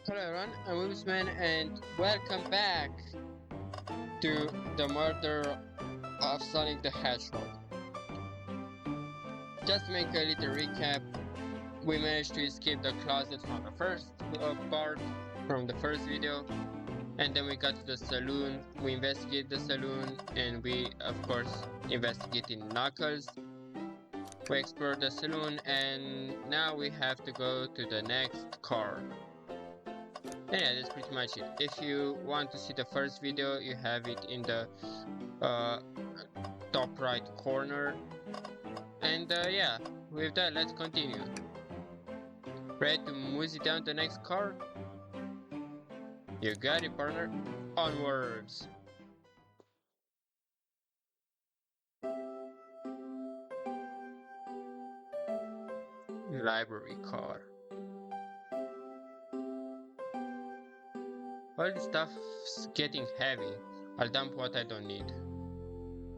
Hello everyone, I'm WeebusMan and welcome back to the murder of Sonic the Hedgehog. Just to make a little recap, we managed to escape the closet from the first part, from the first video, and then we got to the saloon, we investigated the saloon, and we of course investigated Knuckles. We explored the saloon and now we have to go to the next car. And yeah, that's pretty much it. If you want to see the first video, you have it in the top right corner. And yeah, with that, let's continue. Ready to mosey down the next car? You got it, partner. Onwards! Library car. All this stuff's getting heavy. I'll dump what I don't need.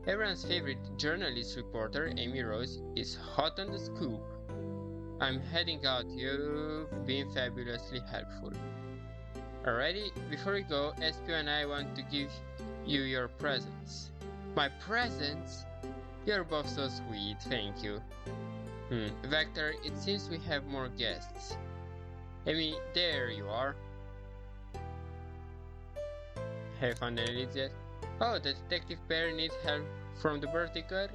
Everyone's favorite journalist reporter, Amy Rose, is hot on the scoop. I'm heading out. You've been fabulously helpful. Alrighty, before we go, Espio and I want to give you your presents. My presents? You're both so sweet, thank you. Vector, it seems we have more guests. Amy, there you are. Have you found any leads yet? Oh, the detective pair needs help from the birthday girl?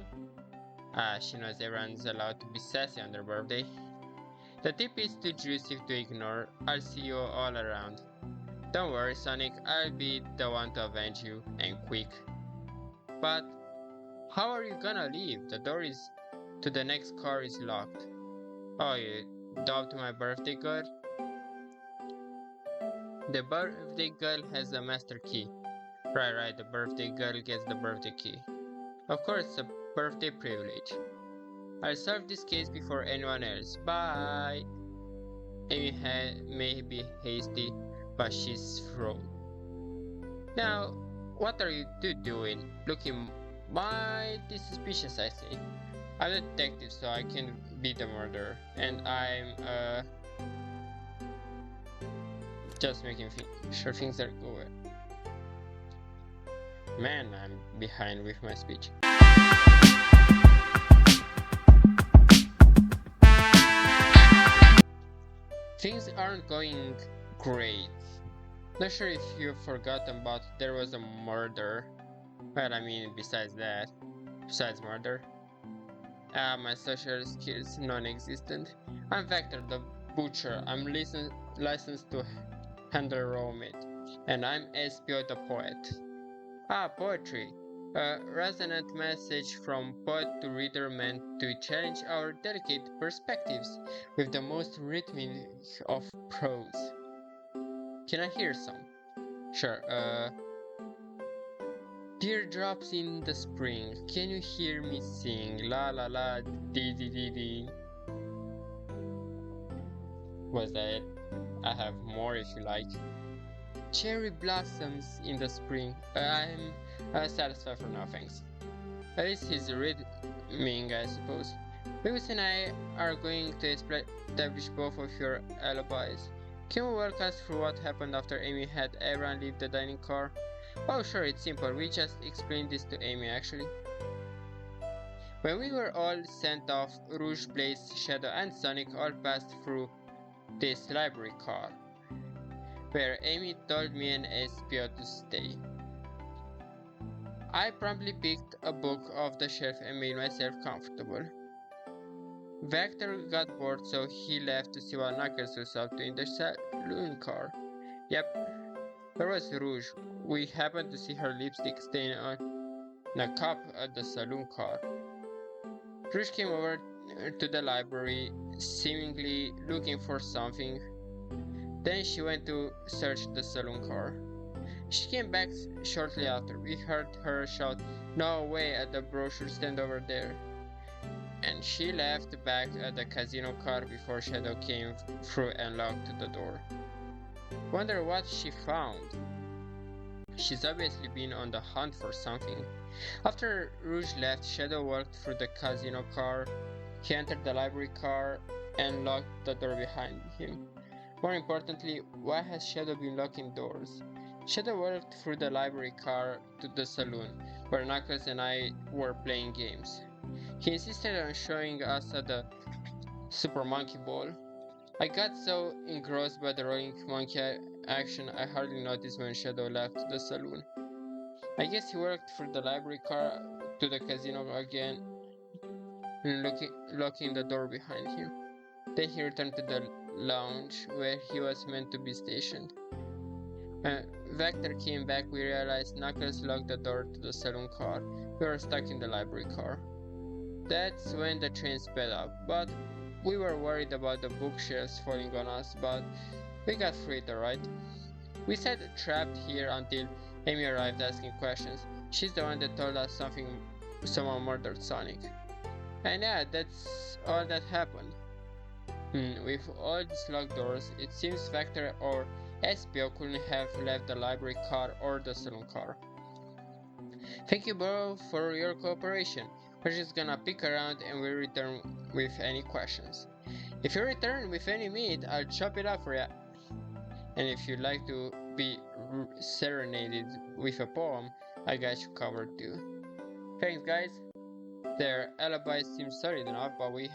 She knows everyone's allowed to be sassy on their birthday. The tip is too juicy to ignore. I'll see you all around. Don't worry, Sonic, I'll be the one to avenge you, and quick. But how are you gonna leave? The door to the next car is locked. Oh, you dubbed my birthday girl? The birthday girl has a master key. Right, the birthday girl gets the birthday key. Of course, a birthday privilege. I'll solve this case before anyone else. Bye! Amy may be hasty, but she's thrown. Now, what are you two doing? Looking mighty suspicious, I say. I'm a detective, so I can be the murderer. And I'm, just making sure things are going. Man, I'm behind with my speech. Things aren't going great. Not sure if you've forgotten, but there was a murder. Well, I mean, besides murder. My social skills non-existent. I'm Vector the Butcher. I'm licensed to handle raw meat. And I'm Espio the Poet. Poetry. A resonant message from poet to reader meant to challenge our delicate perspectives with the most rhythmic of prose. Can I hear some? Sure, Teardrops in the spring, can you hear me sing? La la la, dee dee dee dee. Was that it? I have more if you like. Cherry blossoms in the spring. I'm satisfied for now, thanks. At least he's rhythming, I suppose. Wiebus and I are going to establish both of your alibis. Can you walk us through what happened after Amy had everyone leave the dining car? Oh sure, it's simple. We just explained this to Amy actually. When we were all sent off, Rouge, Blaze, Shadow and Sonic all passed through this library car, where Amy told me and Espio to stay. I promptly picked a book off the shelf and made myself comfortable. Vector got bored, so he left to see what Knuckles was up to in the saloon car. Yep, there was Rouge. We happened to see her lipstick stain on a cup at the saloon car. Rouge came over to the library, seemingly looking for something. Then she went to search the saloon car. She came back shortly after. We heard her shout, "No way," at the brochure stand over there. And she left back at the casino car before Shadow came through and locked the door. Wonder what she found. She's obviously been on the hunt for something. After Rouge left, Shadow walked through the casino car. He entered the library car and locked the door behind him. More importantly, why has Shadow been locking doors? Shadow walked through the library car to the saloon, where Knuckles and I were playing games. He insisted on showing us the Super Monkey Ball. I got so engrossed by the rolling monkey action I hardly noticed when Shadow left the saloon. I guess he walked through the library car to the casino again, locking the door behind him. Then he returned to the lounge where he was meant to be stationed. When Vector came back, we realized Knuckles locked the door to the saloon car. We were stuck in the library car. That's when the train sped up, but we were worried about the bookshelves falling on us, but we got through it alright. We sat trapped here until Amy arrived asking questions. She's the one that told us someone murdered Sonic. And yeah, that's all that happened. With all these locked doors, it seems Vector or Espio couldn't have left the library car or the saloon car. Thank you both for your cooperation. We're just gonna pick around and we'll return with any questions. If you return with any meat, I'll chop it up for ya. And if you'd like to be serenaded with a poem, I got you covered too. Thanks guys. Their alibi seems solid enough, but we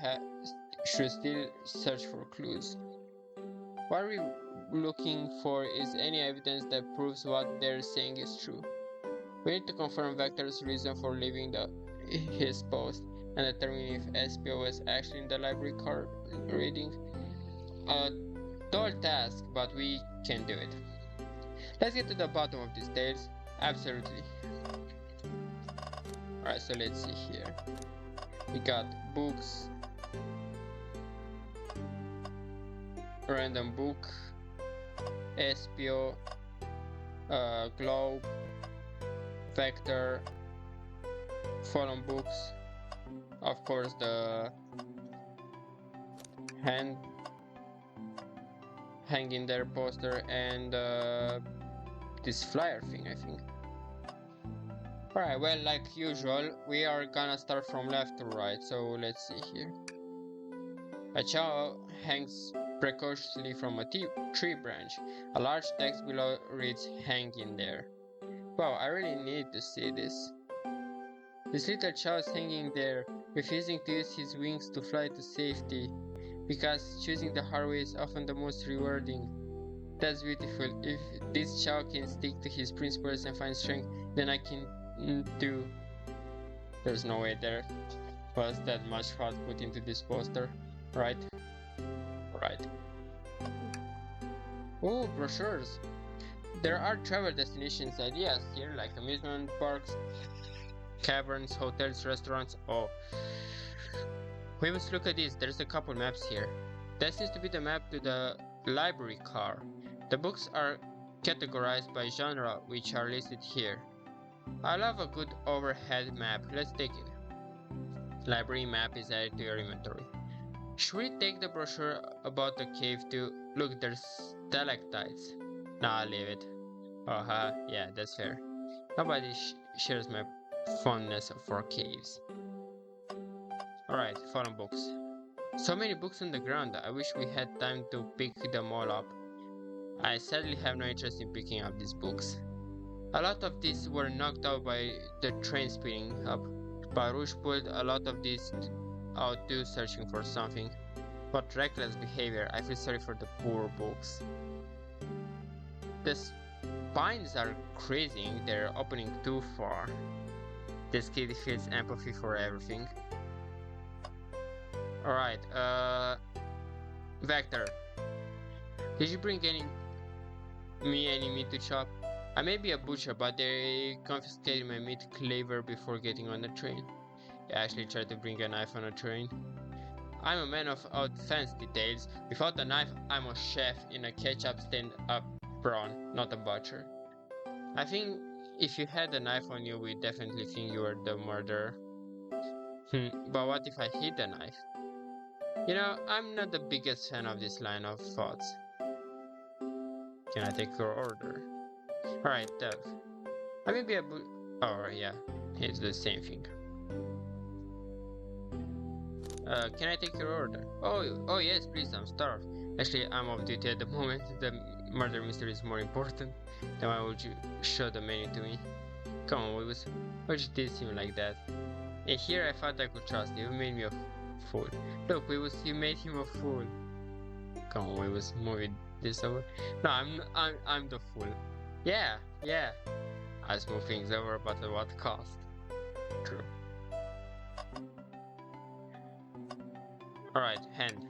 should still search for clues. What we're looking for is any evidence that proves what they're saying is true. We need to confirm Vector's reason for leaving his post and determine if Espio was actually in the library car reading. A tall task, but we can do it. Let's get to the bottom of these tales. Absolutely. Alright, so let's see here. We got books, random book, Espio, globe, Vector, fallen books, of course the hanging there poster, and this flyer thing, I think. Alright, well, like usual, we are gonna start from left to right, so let's see here. A chow hangs precautiously from a tree branch. A large text below reads, "Hang in there." Wow, I really need to see this. This little chow is hanging there, refusing to use his wings to fly to safety, because choosing the hard way is often the most rewarding. That's beautiful. If this chow can stick to his principles and find strength, then I can too. There's no way there was that much thought put into this poster, right? Right. Oh, brochures. There are travel destinations ideas here, like amusement parks, caverns, hotels, restaurants. Oh, we must look at this. There's a couple maps here. That seems to be the map to the library car. The books are categorized by genre, which are listed here. I love a good overhead map. Let's take it. Library map is added to your inventory. Should we take the brochure about the cave too? Look, there's stalactites. Nah, leave it. Yeah, that's fair. Nobody shares my fondness for caves. Alright, fallen books. So many books on the ground, I wish we had time to pick them all up. I sadly have no interest in picking up these books. A lot of these were knocked out by the train speeding up. Baruch pulled a lot of these out too, searching for something. What reckless behavior. I feel sorry for the poor books. The spines are crazing, they're opening too far. This kid feels empathy for everything. Alright, Vector. Did you bring any meat to chop? I may be a butcher, but they confiscated my meat cleaver before getting on the train. I actually tried to bring a knife on a train. I'm a man of fancy details. Without a knife, I'm a chef in a ketchup stand-up prawn, not a butcher. I think if you had a knife on you, we'd definitely think you were the murderer. But what if I hid the knife? You know, I'm not the biggest fan of this line of thoughts. Can I take your order? Alright, Dev. I may be a oh, yeah, it's the same thing. Can I take your order? Oh yes, please, I'm starved. Actually, I'm off duty at the moment. The murder mystery is more important. Then why would you show the menu to me? Come on, Weebus. Why would you tease him like that? And here I thought I could trust you. You made me a fool. Look, Weebus, you made him a fool. Come on, Weebus, move this over. No, I'm the fool. Yeah. I smooth things over, but at what cost? True. Alright, hand.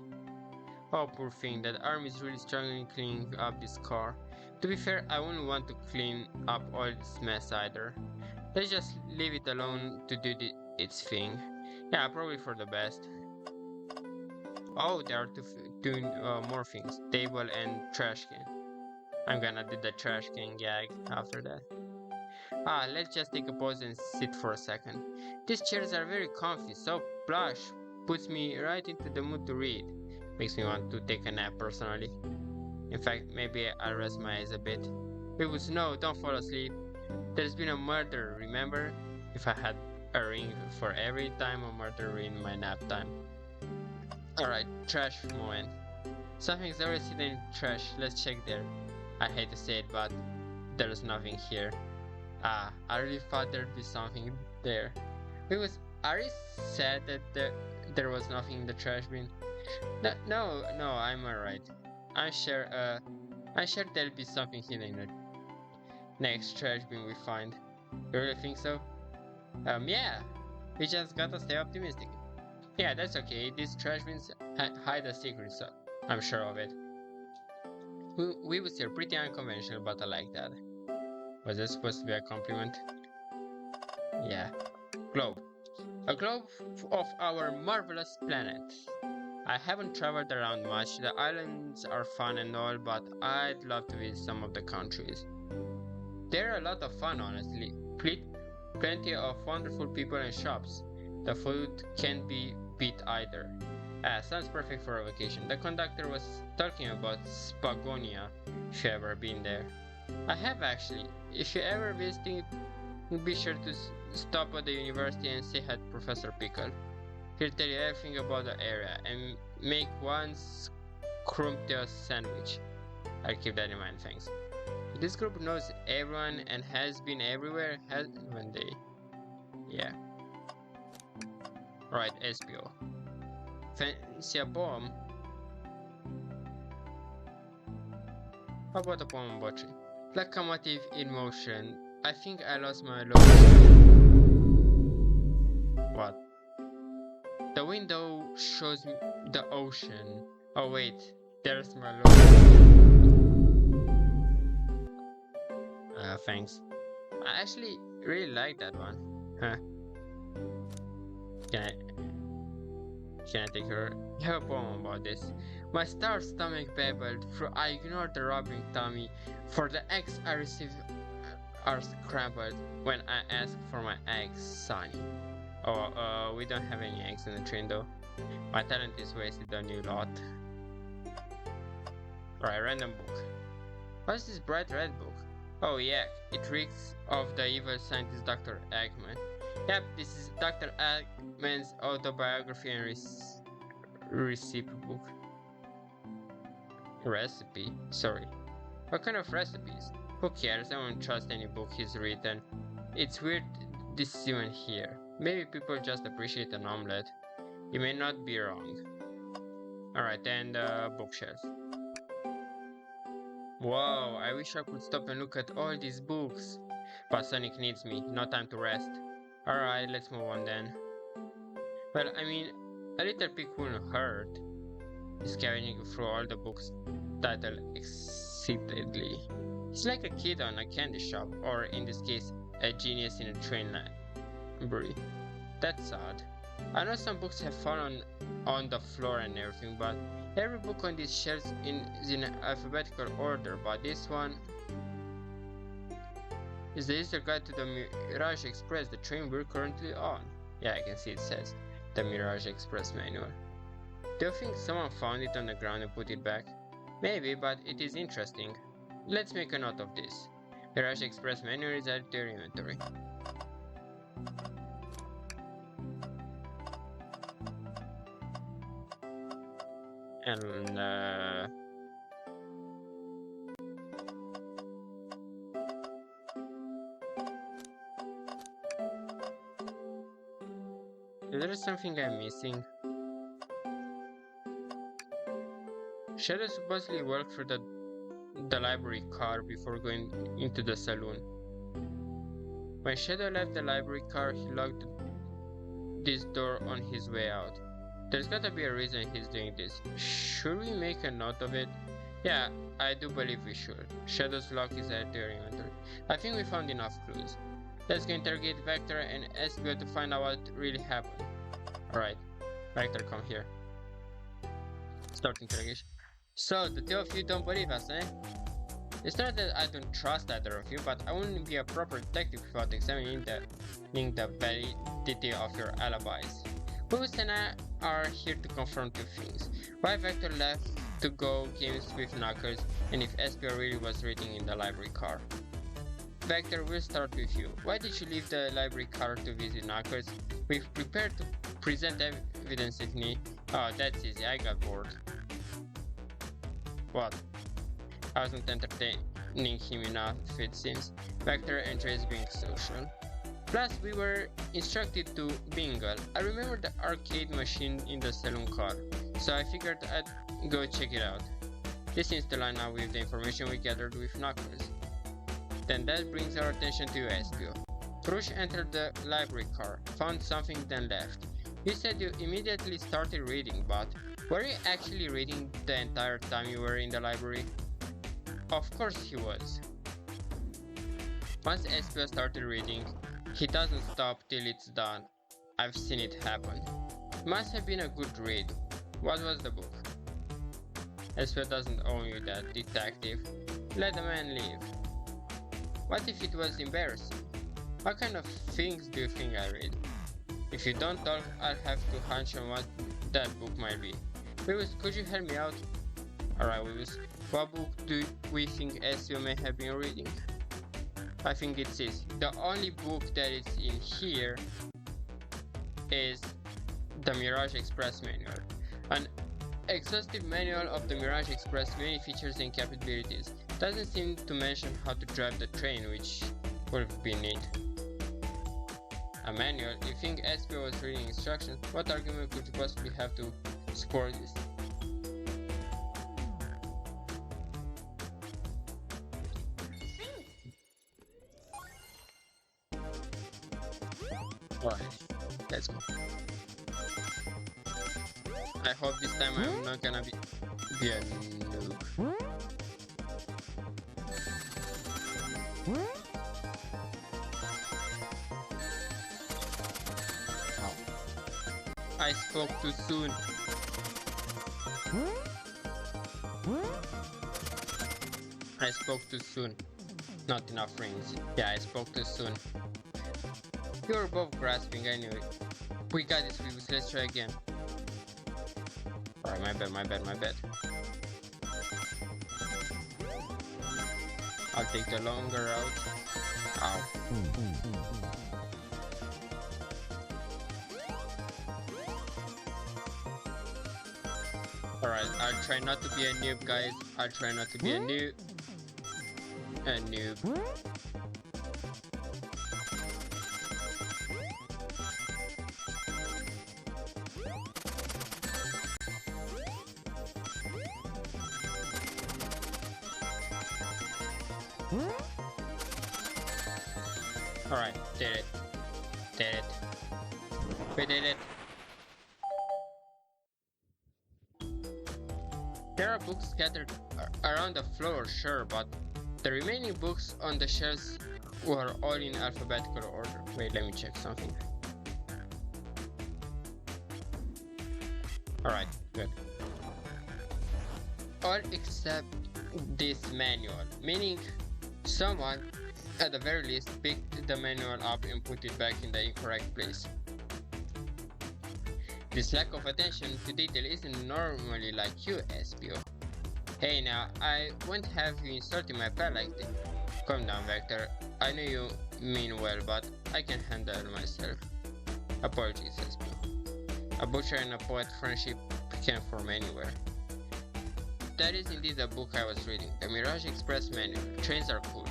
Oh, poor thing, that arm is really struggling cleaning up this car. To be fair, I wouldn't want to clean up all this mess either. Let's just leave it alone to do its thing. Yeah, probably for the best. Oh, there are two more things. Table and trash can. I'm gonna do the trash can gag after that. Let's just take a pause and sit for a second. These chairs are very comfy, so plush. Puts me right into the mood to read. Makes me want to take a nap personally. In fact, maybe I'll rest my eyes a bit. Weebus, no, don't fall asleep. There's been a murder, remember? If I had a ring for every time a murder in my nap time. Alright, trash moment. Something's always hidden in trash, let's check there. I hate to say it, but there's nothing here. I really thought there'd be something there. Weebus, are you sad that there was nothing in the trash bin? No, I'm alright. I'm sure there'll be something hidden in the next trash bin we find. You really think so? Yeah. We just gotta stay optimistic. Yeah, that's okay. These trash bins hide a secret, so I'm sure of it. We would still pretty unconventional, but I like that. Was this supposed to be a compliment? Yeah. Globe. A globe of our marvelous planet. I haven't traveled around much. The islands are fun and all, but I'd love to visit some of the countries. They're a lot of fun, honestly. Plenty of wonderful people and shops. The food can't be beat either. Sounds perfect for a vacation. The conductor was talking about Spagonia, if you've ever been there. I have actually. If you're ever visiting, be sure to stop at the university and say hi to Professor Pickle. He'll tell you everything about the area and make one scrumptious sandwich. I'll keep that in mind, thanks. This group knows everyone and has been everywhere, haven't they? Yeah. Right, Espio. Fancy a poem? How about a poem about you? Locomotive in motion. I think I lost my What? The window shows me the ocean. Oh wait, there's my thanks. I actually really like that one. Huh. Can I take her? I have a poem about this. My starved stomach babbled, for I ignored the rubbing tummy. For the eggs I received are scrambled when I asked for my eggs, Sonny. Oh, we don't have any eggs in the train though. My talent is wasted on you lot. Right, random book. What's this bright red book? Oh yeah, it reeks of the evil scientist Dr. Eggman. Yep, this is Dr. Eggman's autobiography and recipe book. Recipe? Sorry. What kind of recipes? Who cares? I won't trust any book he's written. It's weird this is even here. Maybe people just appreciate an omelette. You may not be wrong. Alright, and the bookshelf. Wow, I wish I could stop and look at all these books. But Sonic needs me, no time to rest. Alright, let's move on then. Well, I mean, a little peek wouldn't hurt. Scavenging through all the books titled excitedly. He's like a kid on a candy shop, or in this case, a genius in a train library. That's odd. I know some books have fallen on the floor and everything, but every book on these shelves is in alphabetical order, but this one is the user guide to the Mirage Express, the train we're currently on. Yeah, I can see it says the Mirage Express manual. Do you think someone found it on the ground and put it back? Maybe, but it is interesting. Let's make a note of this. Mirage Express manual is added to your inventory. And Is there something I'm missing? Shadow supposedly walked through the library car before going into the saloon. When Shadow left the library car, he locked this door on his way out. There's gotta be a reason he's doing this. Should we make a note of it? Yeah, I do believe we should. Shadow's lock is at their inventory. I think we found enough clues. Let's go interrogate Vector and Espio to find out what really happened. Alright, Vector, come here. Start interrogation. So, the two of you don't believe us, eh? It's not that I don't trust either of you, but I wouldn't be a proper detective without examining the validity of your alibis. Weebus and I are here to confront two things. Why Vector left to go games with Knuckles, and if Espio really was reading in the library car. Vector, we'll start with you. Why did you leave the library car to visit Knuckles? We've prepared to present evidence if need. Oh, that's easy, I got bored. What? I wasn't entertaining him enough, it seems. Vector enjoys being social. Plus, we were instructed to bingle. I remember the arcade machine in the saloon car, so I figured I'd go check it out. This seems to line up with the information we gathered with Knuckles. Then that brings our attention to Espio. Rouge entered the library car, found something, then left. You said you immediately started reading, but were you actually reading the entire time you were in the library? Of course he was. Once Espio started reading, he doesn't stop till it's done. I've seen it happen. It must have been a good read. What was the book? Espio doesn't owe you that, detective. Let the man live. What if it was embarrassing? What kind of things do you think I read? If you don't talk, I'll have to hunch on what that book might be. Weebus, could you help me out? Alright, Weebus. What book do we think Espio may have been reading? I think it's this. The only book that is in here is the Mirage Express manual. An exhaustive manual of the Mirage Express many features and capabilities. Doesn't seem to mention how to drive the train, which would be neat. A manual? You think Espio was reading instructions? What argument could you possibly have to support this? Alright, let's go. I hope this time I'm not gonna be a noob. I spoke too soon. I spoke too soon. Not enough rings. Yeah, I spoke too soon. You were both grasping anyway. We got this, Weebus. Let's try again. Alright, my bad. I'll take the longer route. Ow. Alright, I'll try not to be a noob, guys. I'll try not to be a noob. Alright, did it. We did it. There are books scattered around the floor, sure, but the remaining books on the shelves were all in alphabetical order. Wait, let me check something. Alright, good. All except this manual, meaning someone, at the very least, picked the manual up and put it back in the incorrect place. This lack of attention to detail isn't normally like you, Espio. Hey now, I won't have you insulting my pal like this. Calm down, Vector. I know you mean well, but I can handle myself. Apologies, Espio. A butcher and a poet friendship can form anywhere. That is indeed the book I was reading, the Mirage Express manual. Trains are cool.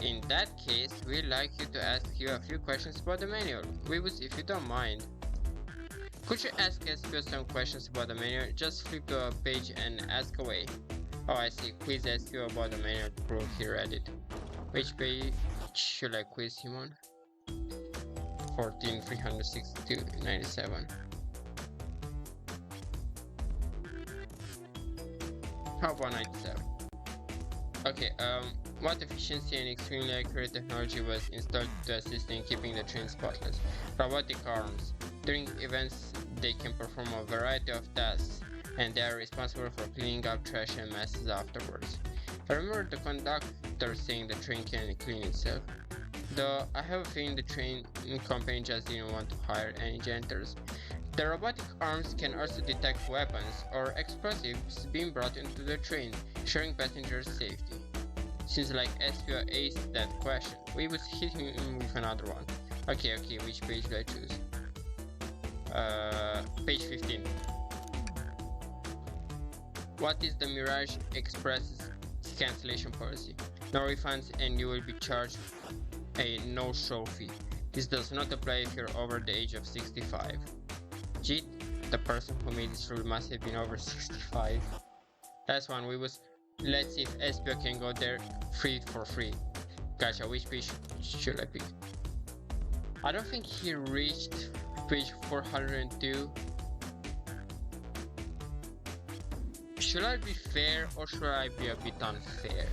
In that case, we'd like you to ask you a few questions about the manual. Weebus, if you don't mind. Could you ask Espio some questions about the menu? Just flip to a page and ask away. Oh, I see. Quiz Espio about the menu to prove he read it. Which page should I quiz him on? 14, 362, 97. How about 97? Okay, what efficiency and extremely accurate technology was installed to assist in keeping the train spotless? Robotic arms. During events, they can perform a variety of tasks, and they are responsible for cleaning up trash and messes afterwards. I remember the conductor saying the train can clean itself. Though I have a feeling the train company just didn't want to hire any janitors. The robotic arms can also detect weapons or explosives being brought into the train, ensuring passengers' safety. Seems like Espio aced that question. We would hit him with another one. Okay, which page do I choose? Page 15. What is the Mirage Express's cancellation policy? No refunds and you will be charged a no-show fee. This does not apply if you're over the age of 65. Gee, the person who made this rule must have been over 65. Last one, let's see if Espio can go there for free. Gotcha, which page should I pick? I don't think he reached page 402. Should I be fair or should I be a bit unfair?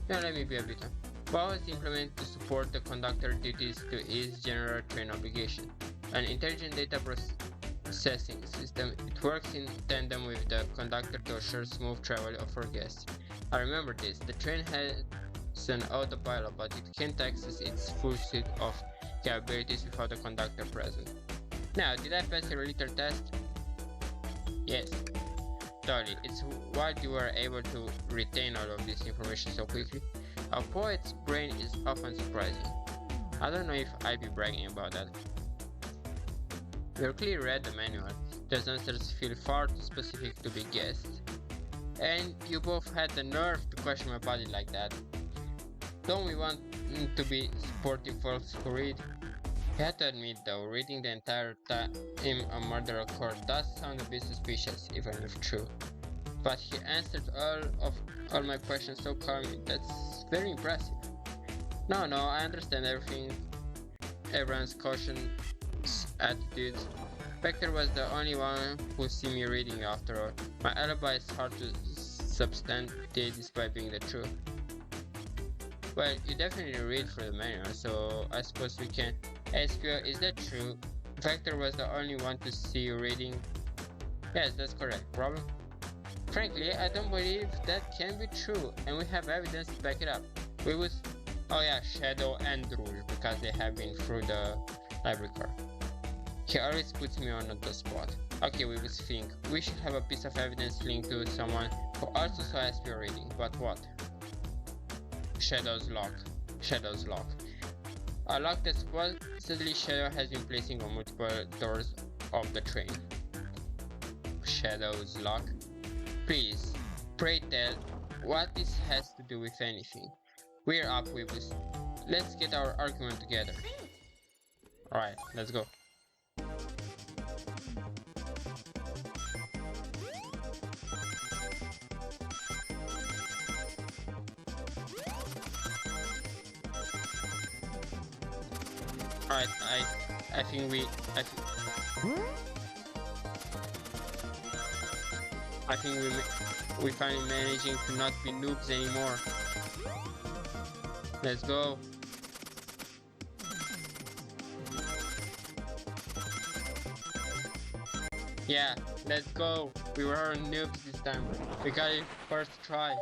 Yeah, let me be a bit unfair. What was implemented to support the conductor duties to ease general train obligation? An intelligent data processing system. It works in tandem with the conductor to assure smooth travel for guests. I remember this. The train has an autopilot, but it can't access its full suite of capabilities without the conductor present. Now, did I pass the relator test? Yes. Totally. It's why you were able to retain all of this information so quickly. A poet's brain is often surprising. I don't know if I'd be bragging about that. You clearly read the manual. Those answers feel far too specific to be guessed. And you both had the nerve to question my body like that. Don't we want to be sportive folks who read? You have to admit though, reading the entire time a murder occurred does sound a bit suspicious, even if true. But he answered all my questions so calmly. That's very impressive. No, I understand everyone's cautious attitudes. Vector was the only one who see me reading after all. My alibi is hard to substantiate despite being the truth. Well, you definitely read through the manual, so I suppose we can. Espio, is that true? Vector was the only one to see you reading? Yes, that's correct. Problem? Frankly, I don't believe that can be true, and we have evidence to back it up. Oh yeah, Shadow and Rouge, because they have been through the library car. He always puts me on the spot. Okay, we was think. We should have a piece of evidence linked to someone who also saw Espio reading, but what? Shadow's lock. A lock that supposedly Shadow has been placing on multiple doors of the train. Shadow's lock? Please, pray tell what this has to do with anything. We're up, Weebus. Let's get our argument together. Alright, let's go. Alright, I think we finally managing to not be noobs anymore. Let's go. Yeah, let's go. We were noobs this time. We got it first try.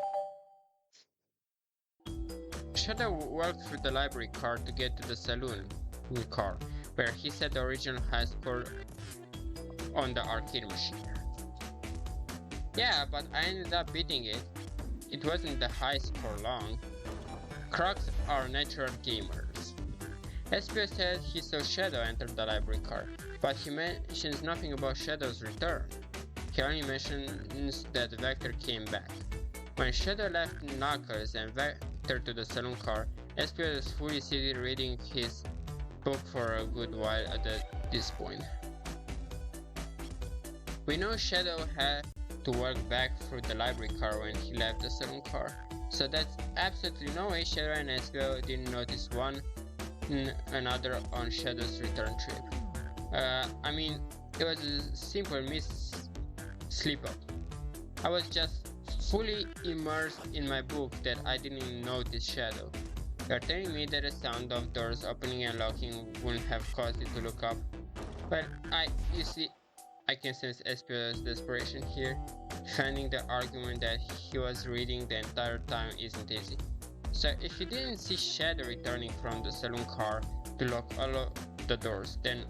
Shadow walked through the library car to get to the saloon car, where he set the original high score on the arcade machine. Yeah, but I ended up beating it. It wasn't the high score long. Crocs are natural gamers. Espio said he saw Shadow enter the library car, but he mentions nothing about Shadow's return. He only mentions that Vector came back. When Shadow left Knuckles and Vector to the saloon car, Espio was fully seated reading his book for a good while at this point. We know Shadow had to walk back through the library car when he left the saloon car, so that's absolutely no way Shadow and Espio didn't notice one another on Shadow's return trip. I mean, it was a simple slip-up. I was just fully immersed in my book that I didn't notice Shadow. You're telling me that the sound of doors opening and locking wouldn't have caused you to look up? Well, you see, I can sense Espio's desperation here. Finding the argument that he was reading the entire time isn't easy. So if you didn't see Shadow returning from the saloon car to lock all of the doors, then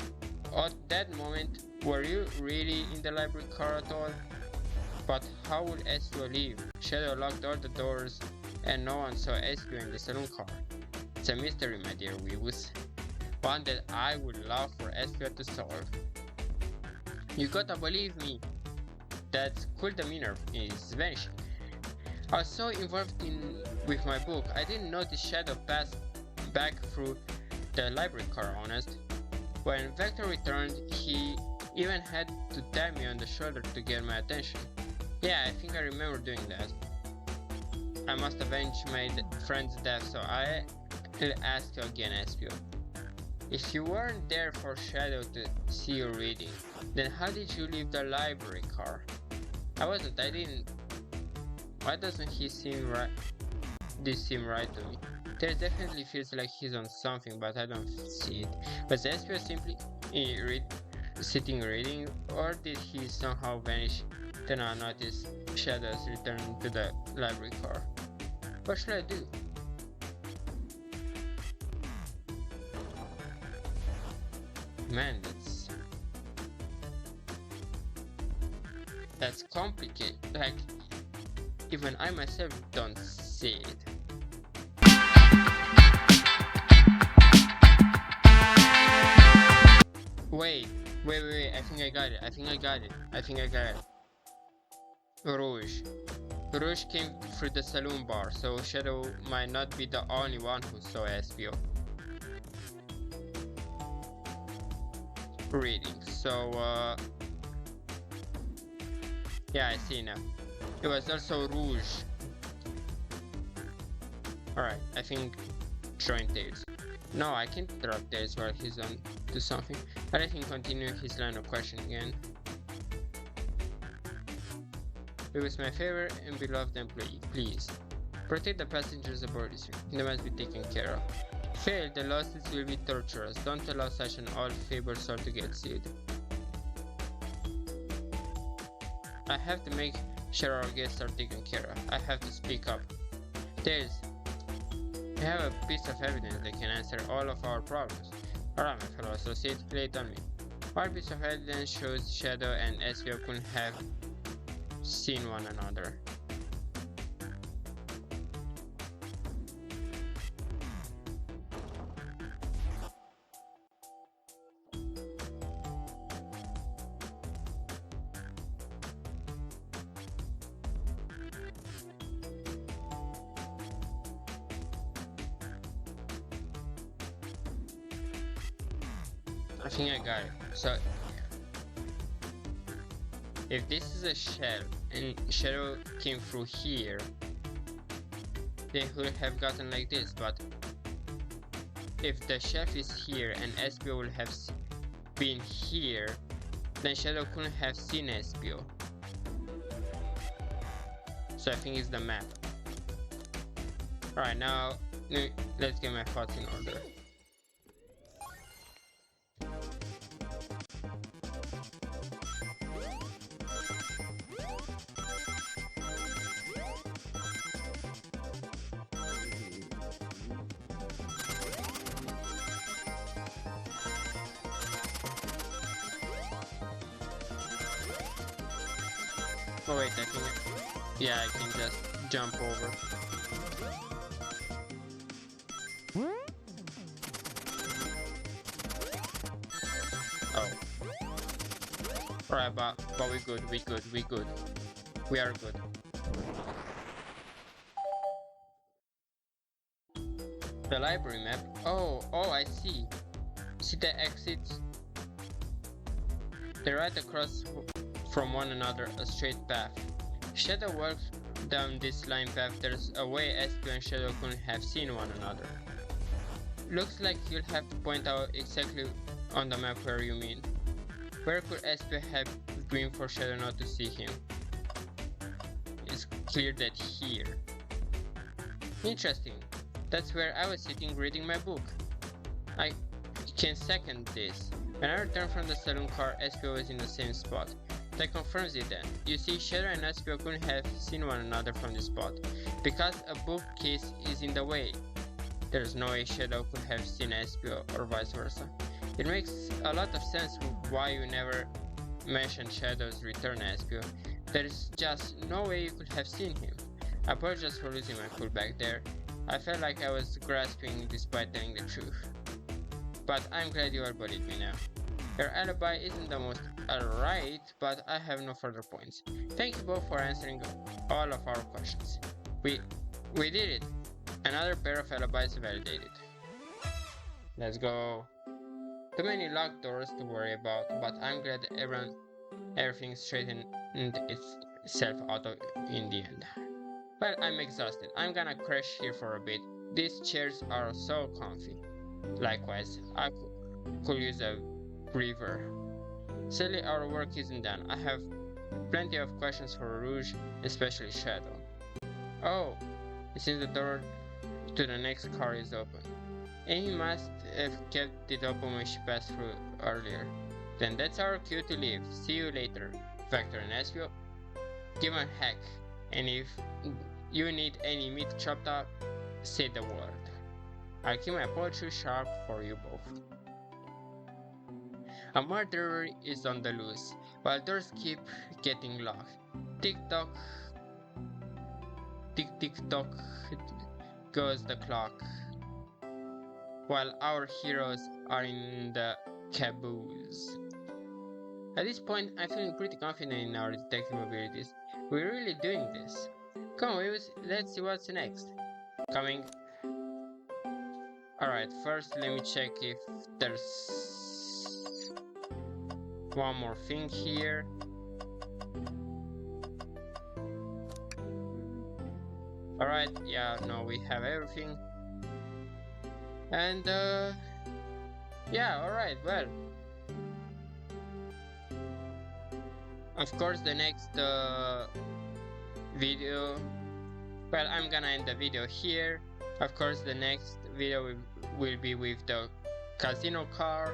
at that moment, were you really in the library car at all? But how would Espio leave? Shadow locked all the doors and no one saw Espio in the saloon car. It's a mystery, my dear Weebus. One that I would love for Espio to solve. You gotta believe me. That cool demeanor is vanishing. I was so involved with my book, I didn't notice Shadow pass back through the library car, honest. When Vector returned, he even had to tap me on the shoulder to get my attention. Yeah, I think I remember doing that. I must avenge my friend's death, so I'll ask you again, Espio. If you weren't there for Shadow to see you reading, then how did you leave the library car? I didn't. Why doesn't he seem right? This seem right to me? There definitely feels like he's on something, but I don't see it. Was Espio simply sitting reading, or did he somehow vanish to not notice Shadow's return to the library car? What should I do? Man, that's complicated. Like, even I myself don't see it. Wait, I think I got it. Rouge came through the saloon bar, so Shadow might not be the only one who saw Espio reading. So, yeah, I see now. It was also Rouge. Alright, I think throwing tails. No, I can't throw tails while he's on to something, but I can continue his line of questioning again. It was my favorite and beloved employee. Please, protect the passengers aboard this ship. They must be taken care of. Fail, the losses will be torturous. Don't allow such an all-favored soul to get sealed. I have to make sure our guests are taken care of. I have to speak up. Tails, I have a piece of evidence that can answer all of our problems. Alright, my fellow associate, lay it on me. What piece of evidence shows Shadow and Espio couldn't have seen one another? I think I got it. So, if this is a shell and Shadow came through here, they would have gotten like this, but if the shelf is here and Espio would have been here, then Shadow couldn't have seen Espio. So I think it's the map. Alright, now let's get my thoughts in order. Oh wait, I think I can just jump over. Oh. Alright, but we good. We are good. The library map. Oh, I see. See the exits? They're right across from one another a straight path. Shadow walks down this line path. There's a way Espio and Shadow couldn't have seen one another. Looks like you'll have to point out exactly on the map where you mean. Where could Espio have been for Shadow not to see him? It's clear that here. Interesting. That's where I was sitting reading my book. I can second this. When I returned from the saloon car, Espio was in the same spot. That confirms it then. You see, Shadow and Espio couldn't have seen one another from this spot, because a bookcase is in the way. There's no way Shadow could have seen Espio or vice versa. It makes a lot of sense why you never mentioned Shadow's return, Espio. There's just no way you could have seen him. I apologize for losing my cool back there. I felt like I was grasping despite telling the truth. But I'm glad you all believe me now. Your alibi isn't the most alright, but I have no further points. Thank you both for answering all of our questions. We did it! Another pair of alibis validated. Let's go. Too many locked doors to worry about, but I'm glad everything straightened itself out in the end. Well, I'm exhausted. I'm gonna crash here for a bit. These chairs are so comfy. Likewise, I could use a breather. Sadly, our work isn't done. I have plenty of questions for Rouge, especially Shadow. Oh, it seems the door to the next car is open. Amy must have kept it open when she passed through earlier. Then that's our cue to leave. See you later. Vector and Espio, give a heck. And if you need any meat chopped up, say the word. I'll keep my poetry sharp for you both. A murderer is on the loose, while doors keep getting locked. Tick-tock, tick-tick-tock goes the clock, while our heroes are in the caboose. At this point, I'm feeling pretty confident in our detective abilities. We're really doing this. Come on, Weebus, let's see what's next. Coming. Alright, first let me check if there's one more thing here. Alright, yeah, no, we have everything. And yeah, alright, well, of course the next video, well, I'm gonna end the video here. Of course the next video will be with the casino car.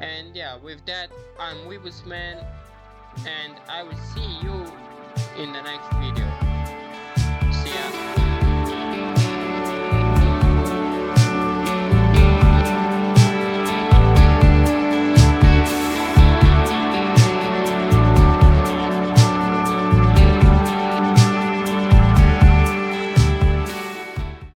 And yeah, with that, I'm WeebusMan, and I will see you in the next video.